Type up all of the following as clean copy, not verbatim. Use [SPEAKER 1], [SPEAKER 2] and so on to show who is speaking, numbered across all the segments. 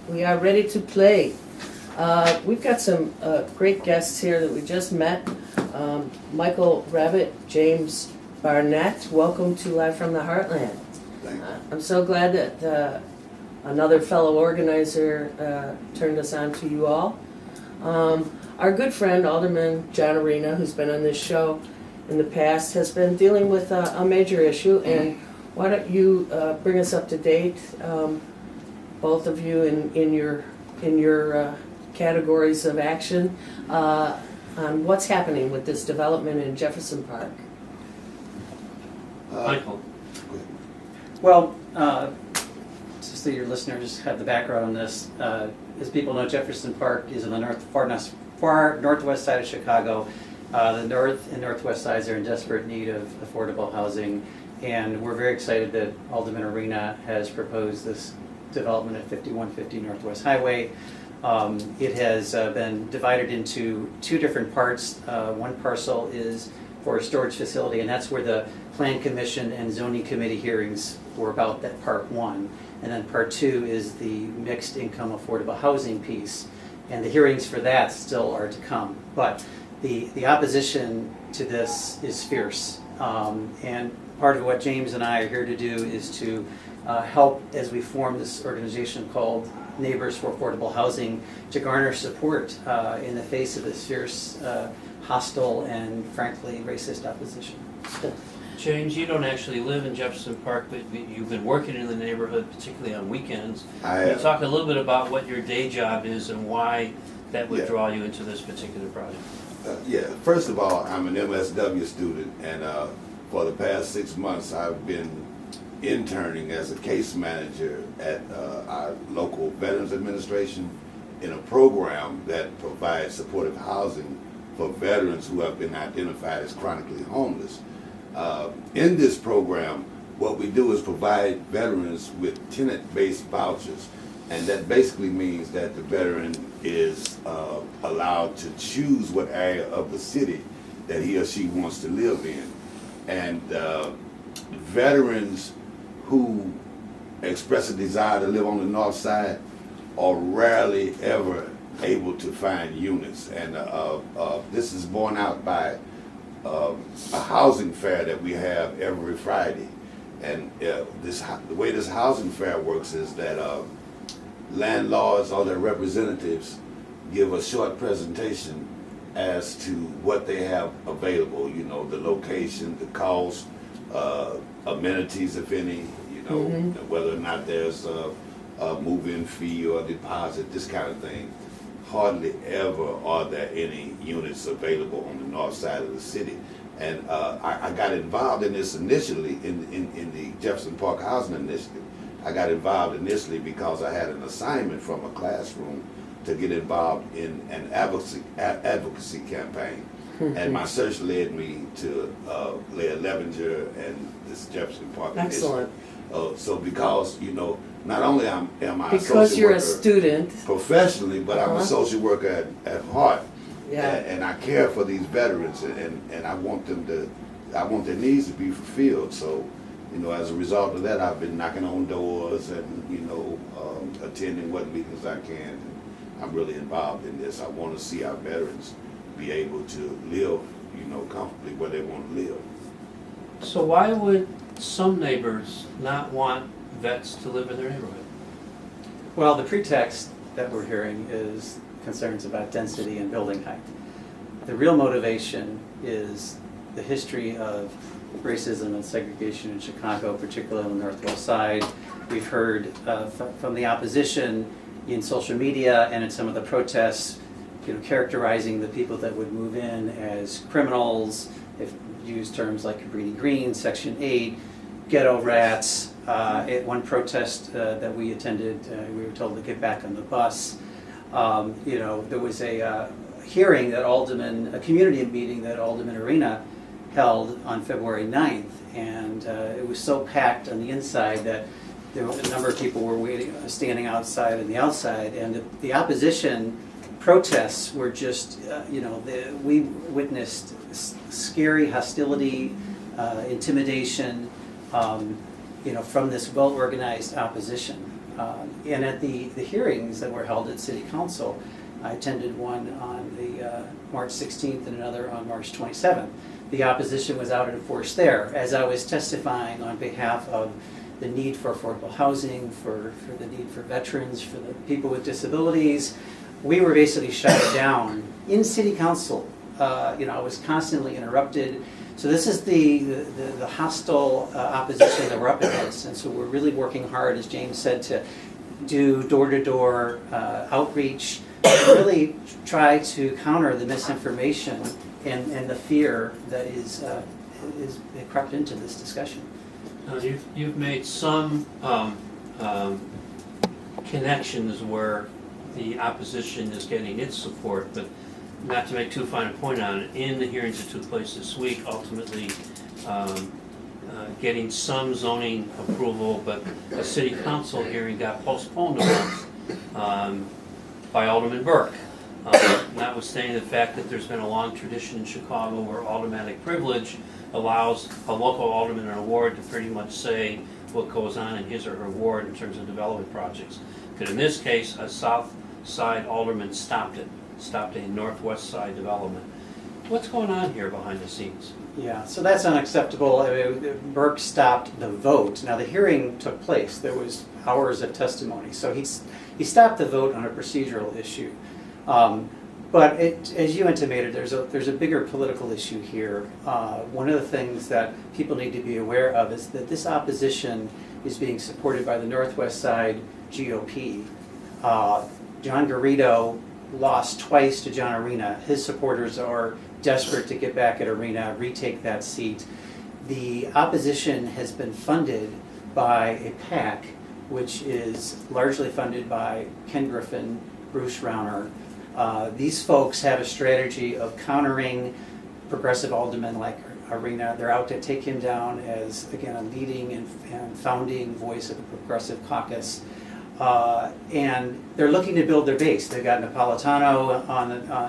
[SPEAKER 1] We are ready to play. We've got some great guests here that we just met. Michael Rabbitt, James Barnett, welcome to Live from the Heartland. I'm so glad that another fellow organizer turned us on to you all. Our good friend, Alderman John Arena, who's been on this show in the past, has been dealing with a major issue, and why don't you bring us up to date, both of you in your categories of action, on what's happening with this development in Jefferson Park.
[SPEAKER 2] Michael.
[SPEAKER 3] Well, just so your listeners have the background on this, as people know, Jefferson Park is on the far northwest side of Chicago. The north and northwest sides are in desperate need of affordable housing, and we're very excited that Alderman Arena has proposed this development at 5150 Northwest Highway. It has been divided into two different parts. One parcel is for a storage facility, and that's where the Plan Commission and Zoning Committee hearings were about, that part one. And then part two is the mixed income affordable housing piece. And the hearings for that still are to come. But the opposition to this is fierce. And part of what James and I are here to do is to help as we form this organization called Neighbors for Affordable Housing, to garner support in the face of this fierce, hostile, and frankly racist opposition.
[SPEAKER 2] James, you don't actually live in Jefferson Park, but you've been working in the neighborhood, particularly on weekends. Can you talk a little bit about what your day job is and why that would draw you into this particular project?
[SPEAKER 4] First of all, I'm an MSW student, and for the past 6 months I've been interning as a case manager at our local Veterans Administration in a program that provides supportive housing for veterans who have been identified as chronically homeless. In this program, what we do is provide veterans with tenant-based vouchers, and that basically means that the veteran is allowed to choose what area of the city that he or she wants to live in. And veterans who express a desire to live on the north side are rarely ever able to find units. And this is borne out by a housing fair that we have every Friday. And the way this housing fair works is that landlords or their representatives give a short presentation as to what they have available, you know, the location, the cost, amenities, if any, you know, whether or not there's a move-in fee or a deposit, this kind of thing. Hardly ever are there any units available on the north side of the city. And I got involved in this initially in the Jefferson Park Housing Initiative. I got involved initially because I had an assignment from a classroom to get involved in an advocacy campaign. And my search led me to Leah Levenger and this Jefferson Park
[SPEAKER 1] Excellent.
[SPEAKER 4] Initiative. So because, you know, not only am I
[SPEAKER 1] Because you're a student
[SPEAKER 4] professionally, but I'm a social worker at heart.
[SPEAKER 1] Yeah.
[SPEAKER 4] And I care for these veterans, and I want their needs to be fulfilled. So, you know, as a result of that, I've been knocking on doors and, you know, attending what meetings I can. I'm really involved in this. I want to see our veterans be able to live, you know, comfortably where they want to live.
[SPEAKER 2] So why would some neighbors not want vets to live in their neighborhood?
[SPEAKER 3] Well, the pretext that we're hearing is concerns about density and building height. The real motivation is the history of racism and segregation in Chicago, particularly on the Northwest Side. We've heard from the opposition in social media and in some of the protests, you know, characterizing the people that would move in as criminals, if use terms like Cabrini Green, Section 8, ghetto rats. At one protest that we attended, we were told to get back on the bus. You know, there was a hearing that a community meeting that Alderman Arena held on February 9th, and it was so packed on the inside that there were a number of people were standing outside and the outside, and the opposition protests were just, you know, we witnessed scary hostility, intimidation, you know, from this well-organized opposition. And at the hearings that were held at City Council, I attended one on the March 16th and another on March 27th. The opposition was out in force there as I was testifying on behalf of the need for affordable housing, for the need for veterans, for the people with disabilities. We were basically shut down in City Council. I was constantly interrupted. So this is the hostile opposition that we're up against. And so we're really working hard, as James said, to do door-to-door outreach, and really try to counter the misinformation and the fear that is crept into this discussion.
[SPEAKER 2] You've made some connections where the opposition is getting its support, but not to make too fine a point on it, in the hearings that took place this week, ultimately getting some zoning approval, but a city council hearing got postponed a month by Alderman Burke. Notwithstanding the fact that there's been a long tradition in Chicago where automatic privilege allows a local alderman or a ward to pretty much say what goes on in his or her ward in terms of development projects. Because in this case, a south side alderman stopped a northwest side development. What's going on here behind the scenes?
[SPEAKER 3] Yeah, so that's unacceptable. I mean, Burke stopped the vote. Now the hearing took place. There was hours of testimony. So he stopped the vote on a procedural issue. But as you intimated, there's a bigger political issue here. One of the things that people need to be aware of is that this opposition is being supported by the Northwest Side GOP. John Garrido lost twice to John Arena. His supporters are desperate to get back at Arena, retake that seat. The opposition has been funded by a PAC, which is largely funded by Ken Griffin, Bruce Rauner. These folks have a strategy of countering progressive aldermen like Arena. They're out to take him down as, again, a leading and founding voice of the Progressive Caucus. And they're looking to build their base. They've got Napolitano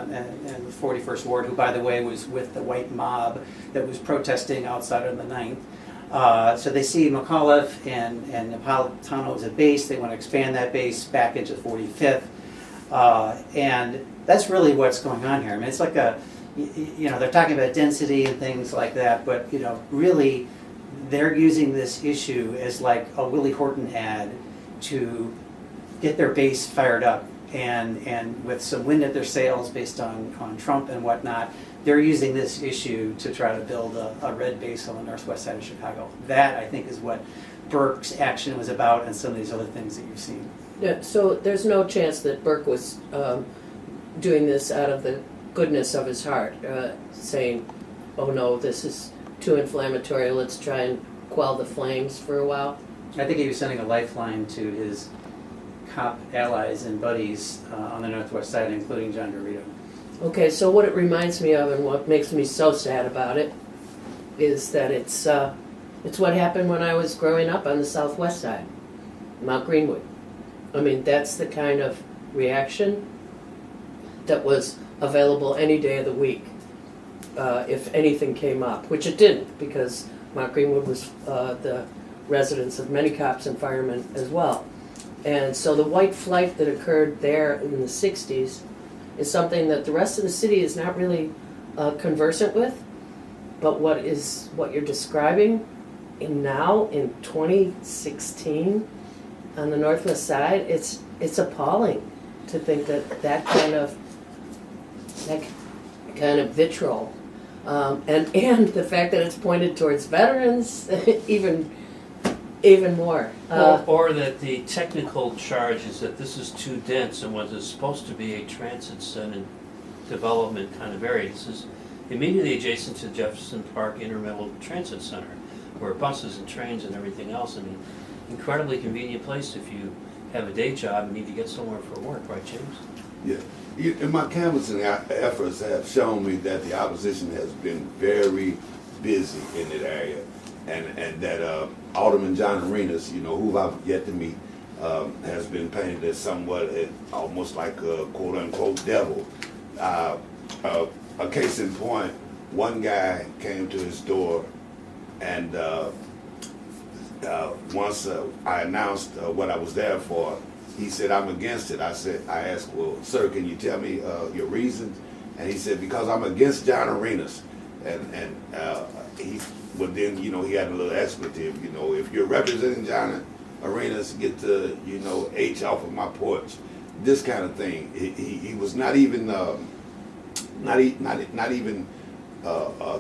[SPEAKER 3] in the 41st Ward, who, by the way, was with the white mob that was protesting outside on the 9th. So they see McAuliffe and Napolitano as a base. They want to expand that base back into 45th. And that's really what's going on here. I mean, it's like they're talking about density and things like that, but, really they're using this issue as like a Willie Horton ad to get their base fired up, and with some wind at their sails based on Trump and whatnot, they're using this issue to try to build a red base on the northwest side of Chicago. That, I think, is what Burke's action was about, and some of these other things that you've seen.
[SPEAKER 1] Yeah, so there's no chance that Burke was doing this out of the goodness of his heart, saying, oh no, this is too inflammatory, let's try and quell the flames for a while?
[SPEAKER 3] I think he was sending a lifeline to his cop allies and buddies on the northwest side, including John Garrido.
[SPEAKER 1] Okay, so what it reminds me of, and what makes me so sad about it, is that it's what happened when I was growing up on the southwest side, Mount Greenwood. I mean, that's the kind of reaction that was available any day of the week if anything came up, which it didn't, because Mount Greenwood was the residence of many cops and firemen as well. And so the white flight that occurred there in the 60s is something that the rest of the city is not really conversant with, but what you're describing now in 2016 on the northwest side, it's appalling to think that kind of vitriol, and the fact that it's pointed towards veterans, even more.
[SPEAKER 2] Or that the technical charge is that this is too dense and what is supposed to be a transit-centered development kind of area. This is immediately adjacent to Jefferson Park Intermodal Transit Center, where buses and trains and everything else. I mean, incredibly convenient place if you have a day job and need to get somewhere for work, right, James?
[SPEAKER 4] Yeah. And my canvassing efforts have shown me that the opposition has been very busy in that area, and that Alderman John Arenas, who I've yet to meet, has been painted as somewhat almost like a quote-unquote devil. A case in point, one guy came to his door and once I announced what I was there for, he said, I'm against it. I asked, well, sir, can you tell me your reasons? And he said, because I'm against John Arenas. And but then, he had a little expletive, if you're representing John Arenas, get the, H off of my porch. This kind of thing. He was not even, not even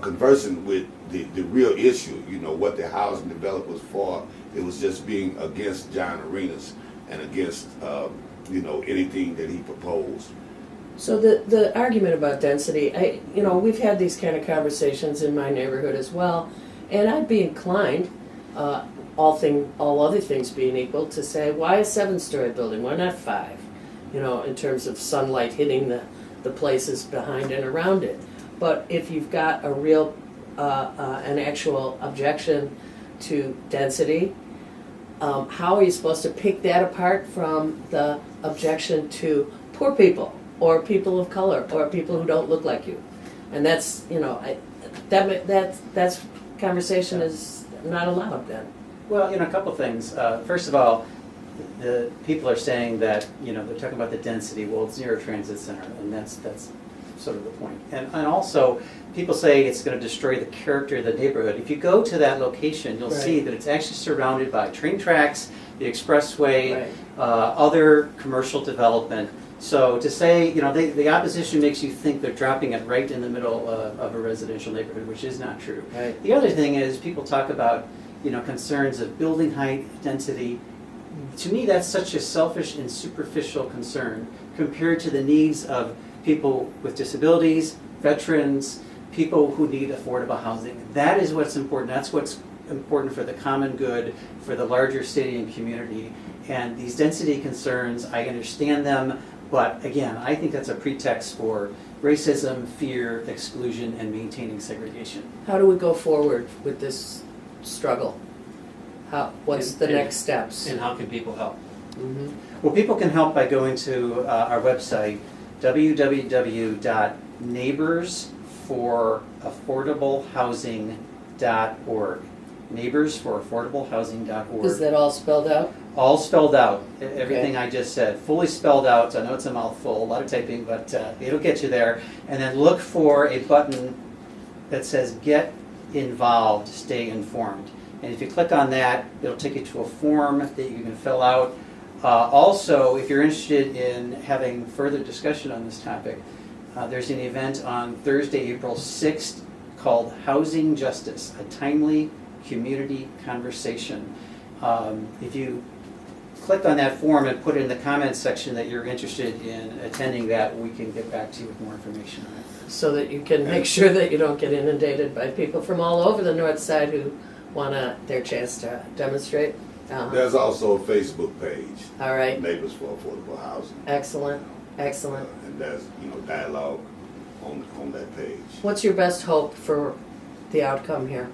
[SPEAKER 4] conversing with the real issue, what the housing developer was for. It was just being against John Arenas and against, anything that he proposed.
[SPEAKER 1] So the argument about density, we've had these kind of conversations in my neighborhood as well, and I'd be inclined, all other things being equal, to say, why a 7-story building? Why not 5? In terms of sunlight hitting the places behind and around it. But if you've got a real, an actual objection to density, how are you supposed to pick that apart from the objection to poor people, or people of color, or people who don't look like you? And that's, that's conversation is not allowed then.
[SPEAKER 3] Well, a couple things. First of all, the people are saying that, they're talking about the density. Well, it's near a transit center, and that's sort of the point. And also, people say it's going to destroy the character of the neighborhood. If you go to that location, you'll see that it's actually surrounded by train tracks, the expressway, other commercial development. So to say, the opposition makes you think they're dropping it right in the middle of a residential neighborhood, which is not true.
[SPEAKER 1] Right.
[SPEAKER 3] The other thing is people talk about, concerns of building height, density. To me, that's such a selfish and superficial concern compared to the needs of people with disabilities, veterans, people who need affordable housing. That is what's important. That's what's important for the common good, for the larger city and community. And these density concerns, I understand them, but again, I think that's a pretext for racism, fear, exclusion, and maintaining segregation.
[SPEAKER 1] How do we go forward with this struggle? What's the next steps?
[SPEAKER 2] And how can people help?
[SPEAKER 1] Mm-hmm.
[SPEAKER 3] Well, people can help by going to our website, www.neighborsforaffortablehousing.org. Neighborsforaffortablehousing.org.
[SPEAKER 1] Is that all spelled out?
[SPEAKER 3] All spelled out. Everything I just said, fully spelled out. So I know it's a mouthful, a lot of typing, but it'll get you there. And then look for a button that says Get Involved, Stay Informed. And if you click on that, it'll take you to a form that you can fill out. Also, if you're interested in having further discussion on this topic, there's an event on Thursday, April 6th called Housing Justice, a Timely Community Conversation. If you click on that form and put it in the comments section that you're interested in attending that, we can get back to you with more information on it.
[SPEAKER 1] So that you can make sure that you don't get inundated by people from all over the north side who want their chance to demonstrate.
[SPEAKER 4] There's also a Facebook page.
[SPEAKER 1] All right.
[SPEAKER 4] Neighbors for Affordable Housing.
[SPEAKER 1] Excellent. Excellent.
[SPEAKER 4] And there's dialogue on that page.
[SPEAKER 1] What's your best hope for the outcome here?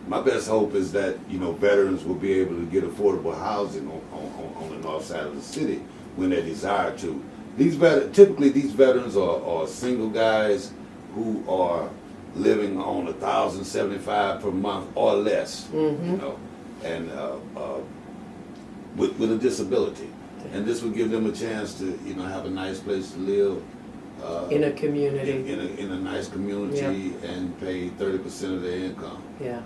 [SPEAKER 4] My best hope is that veterans will be able to get affordable housing on the north side of the city when they desire to. Typically these veterans are single guys who are living on $1,075 per month or less, and with a disability, and this would give them a chance to have a nice place to live
[SPEAKER 1] in a community,
[SPEAKER 4] in a nice community, and pay 30% of their income.
[SPEAKER 1] Yeah.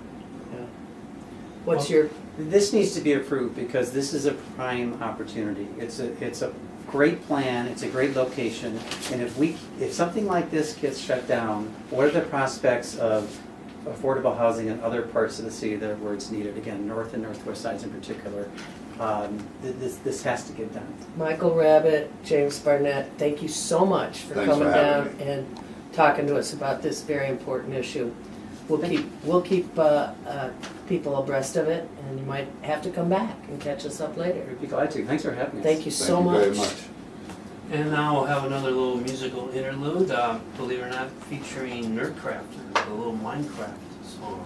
[SPEAKER 1] What's your?
[SPEAKER 3] This needs to be approved because this is a prime opportunity. It's a great plan. It's a great location, and if something like this gets shut down, what are the prospects of affordable housing in other parts of the city where it's needed? Again, north and northwest sides in particular. This has to get done.
[SPEAKER 1] Michael Rabbitt, James Barnett, thank you so much for coming down and talking to us about this very important issue. We'll keep people abreast of it, and you might have to come back and catch us up later.
[SPEAKER 3] I'd be glad to. Thanks for having us.
[SPEAKER 1] Thank you so much.
[SPEAKER 4] Thank you very much.
[SPEAKER 2] And now we'll have another little musical interlude, believe it or not, featuring Nerdcraft, a little Minecraft song.